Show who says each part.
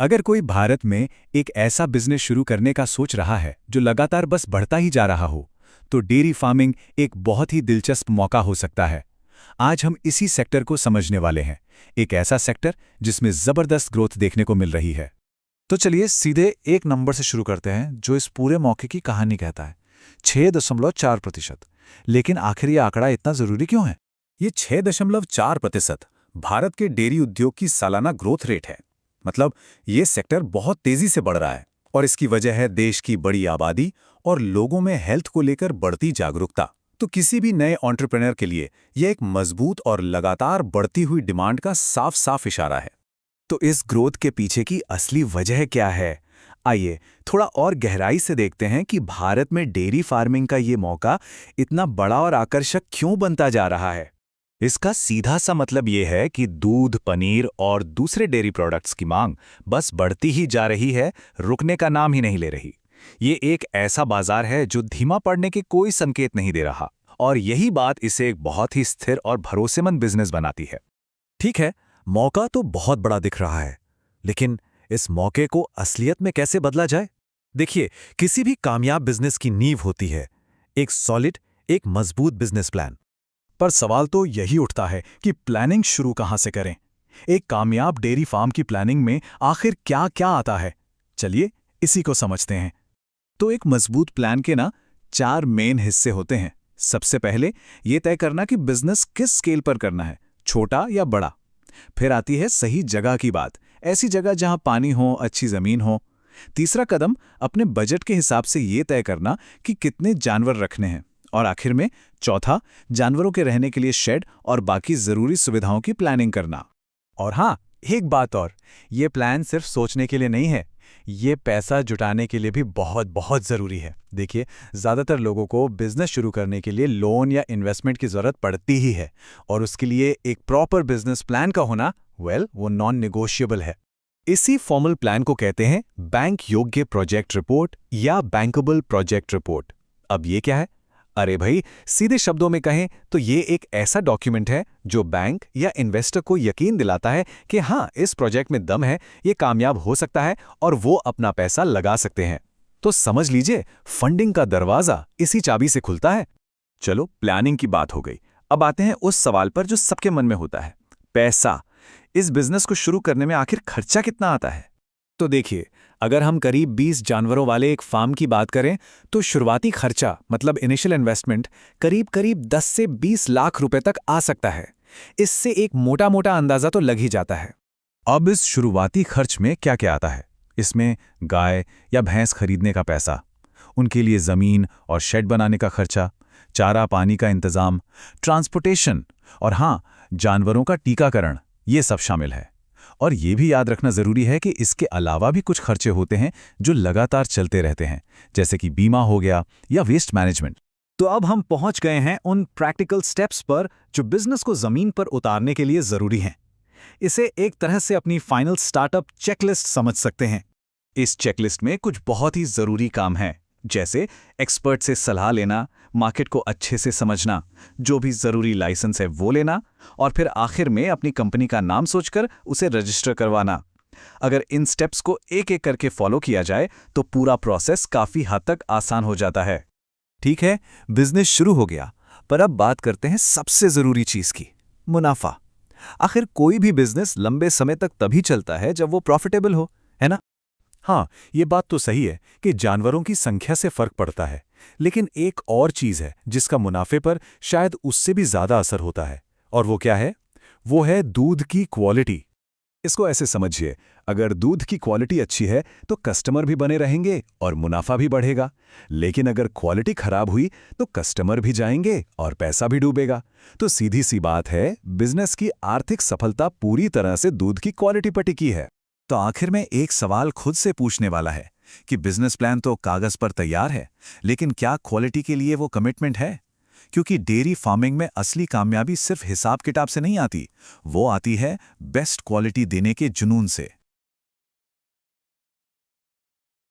Speaker 1: अगर कोई भारत में एक ऐसा बिजनेस शुरू करने का सोच रहा है जो लगातार बस बढ़ता ही जा रहा हो, तो डेयरी फार्मिंग एक बहुत ही दिलचस्प मौका हो सकता है। आज हम इसी सेक्टर को समझने वाले हैं, एक ऐसा सेक्टर जिसमें जबरदस्त ग्रोथ देखने को मिल रही है।
Speaker 2: तो चलिए सीधे एक नंबर से शुरू करते हैं जो इस पूरे मौके की कहानी कहता है 6.4%। लेकिन आखिर ये आंकड़ा इतना जरूरी क्यों है?
Speaker 1: ये 6.4% भारत के डेयरी उद्योग की सालाना ग्रोथ रेट है। मतलब ये सेक्टर बहुत तेजी से बढ़ रहा है और इसकी वजह है देश की बड़ी आबादी और लोगों में हेल्थ को लेकर बढ़ती जागरूकता। तो किसी भी नए एंटरप्रेन्योर के लिए यह एक मजबूत और लगातार बढ़ती हुई डिमांड का साफ साफ इशारा है। तो इस ग्रोथ के पीछे की असली वजह क्या है? आइए थोड़ा और गहराई से देखते हैं कि भारत में डेयरी फार्मिंग का ये मौका इतना बड़ा और आकर्षक क्यों बनता जा रहा है। इसका सीधा सा मतलब ये है कि दूध, पनीर और दूसरे डेयरी प्रोडक्ट्स की मांग बस बढ़ती ही जा रही है, रुकने का नाम ही नहीं ले रही। ये एक ऐसा बाजार है जो धीमा पड़ने के कोई संकेत नहीं दे रहा, और यही बात इसे एक बहुत ही स्थिर और भरोसेमंद बिजनेस बनाती है।
Speaker 2: ठीक है, मौका तो बहुत बड़ा दिख रहा है, लेकिन इस मौके को असलियत में कैसे बदला जाए? देखिए, किसी भी कामयाब बिजनेस की नींव होती है एक सॉलिड, एक मजबूत बिजनेस प्लान। पर सवाल तो यही उठता है कि प्लानिंग शुरू कहां से करें? एक कामयाब डेयरी फार्म की प्लानिंग में आखिर क्या क्या आता है? चलिए इसी को समझते हैं। तो एक मजबूत प्लान के 4 मेन हिस्से होते हैं। सबसे पहले ये तय करना कि बिजनेस किस स्केल पर करना है, छोटा या बड़ा। फिर आती है सही जगह की बात, ऐसी जगह जहां पानी हो, अच्छी जमीन हो। तीसरा कदम अपने बजट के हिसाब से ये तय करना कि कितने जानवर रखने हैं। और आखिर में चौथा, जानवरों के रहने के लिए शेड और बाकी जरूरी सुविधाओं की प्लानिंग करना। और हाँ, एक बात और, ये प्लान सिर्फ सोचने के लिए नहीं है, ये पैसा जुटाने के लिए भी बहुत बहुत जरूरी है। देखिए, ज्यादातर लोगों को बिजनेस शुरू करने के लिए लोन या इन्वेस्टमेंट की जरूरत पड़ती ही है, और उसके लिए एक प्रॉपर बिजनेस प्लान का होना, वो नॉन नेगोशिएबल है। इसी फॉर्मल प्लान को कहते हैं बैंक योग्य प्रोजेक्ट रिपोर्ट या बैंकेबल प्रोजेक्ट रिपोर्ट। अब ये क्या है? अरे भाई, सीधे शब्दों में कहें तो ये एक ऐसा डॉक्यूमेंट है जो बैंक या इन्वेस्टर को यकीन दिलाता है कि हाँ, इस प्रोजेक्ट में दम है, ये कामयाब हो सकता है और वो अपना पैसा लगा सकते हैं। तो समझ लीजिए, फंडिंग का दरवाजा इसी चाबी से खुलता है। चलो, प्लानिंग की बात हो गई। अब आते हैं उस सवाल पर जो सबके मन में होता है, पैसा। इस बिजनेस को शुरू करने में आखिर खर्चा कितना आता है? तो देखिए, अगर हम करीब 20 जानवरों वाले एक फार्म की बात करें तो शुरुआती खर्चा मतलब इनिशियल इन्वेस्टमेंट करीब 10 से 20 लाख रुपए तक आ सकता है। इससे एक मोटा मोटा अंदाजा तो लग ही जाता है। अब इस शुरुआती खर्च में क्या क्या आता है? इसमें गाय या भैंस खरीदने का पैसा, उनके लिए जमीन और शेड बनाने का खर्चा, चारा पानी का इंतजाम, ट्रांसपोर्टेशन और हाँ, जानवरों का टीकाकरण, ये सब शामिल है। और ये भी याद रखना जरूरी है कि इसके अलावा भी कुछ खर्चे होते हैं जो लगातार चलते रहते हैं, जैसे कि बीमा हो गया या वेस्ट मैनेजमेंट। तो अब हम पहुंच गए हैं उन प्रैक्टिकल स्टेप्स पर जो बिजनेस को जमीन पर उतारने के लिए जरूरी हैं। इसे एक तरह से अपनी फाइनल स्टार्टअप चेकलिस्ट समझ सकते हैं। इस चेकलिस्ट में कुछ बहुत ही जरूरी काम है, जैसे एक्सपर्ट से सलाह लेना, मार्केट को अच्छे से समझना, जो भी जरूरी लाइसेंस है वो लेना, और फिर आखिर में अपनी कंपनी का नाम सोचकर उसे रजिस्टर करवाना। अगर इन स्टेप्स को एक एक करके फॉलो किया जाए तो पूरा प्रोसेस काफी हद तक आसान हो जाता है। ठीक है, बिजनेस शुरू हो गया, पर अब बात करते हैं सबसे जरूरी चीज की, मुनाफा। आखिर कोई भी बिजनेस लंबे समय तक तभी चलता है जब वो प्रॉफिटेबल हो, है ना? हाँ, ये बात तो सही है कि जानवरों की संख्या से फर्क पड़ता है, लेकिन एक और चीज है जिसका मुनाफे पर शायद उससे भी ज्यादा असर होता है, और वो क्या है? वो है दूध की क्वालिटी। इसको ऐसे समझिए, अगर दूध की क्वालिटी अच्छी है तो कस्टमर भी बने रहेंगे और मुनाफा भी बढ़ेगा। लेकिन अगर क्वालिटी खराब हुई तो कस्टमर भी जाएंगे और पैसा भी डूबेगा। तो सीधी सी बात है, बिजनेस की आर्थिक सफलता पूरी तरह से दूध की क्वालिटी पर टिकी है। तो आखिर में एक सवाल खुद से पूछने वाला है कि बिजनेस प्लान तो कागज पर तैयार है, लेकिन क्या क्वालिटी के लिए वो कमिटमेंट है? क्योंकि डेयरी फार्मिंग में असली कामयाबी सिर्फ हिसाब किताब से नहीं आती, वो आती है बेस्ट क्वालिटी देने के जुनून से।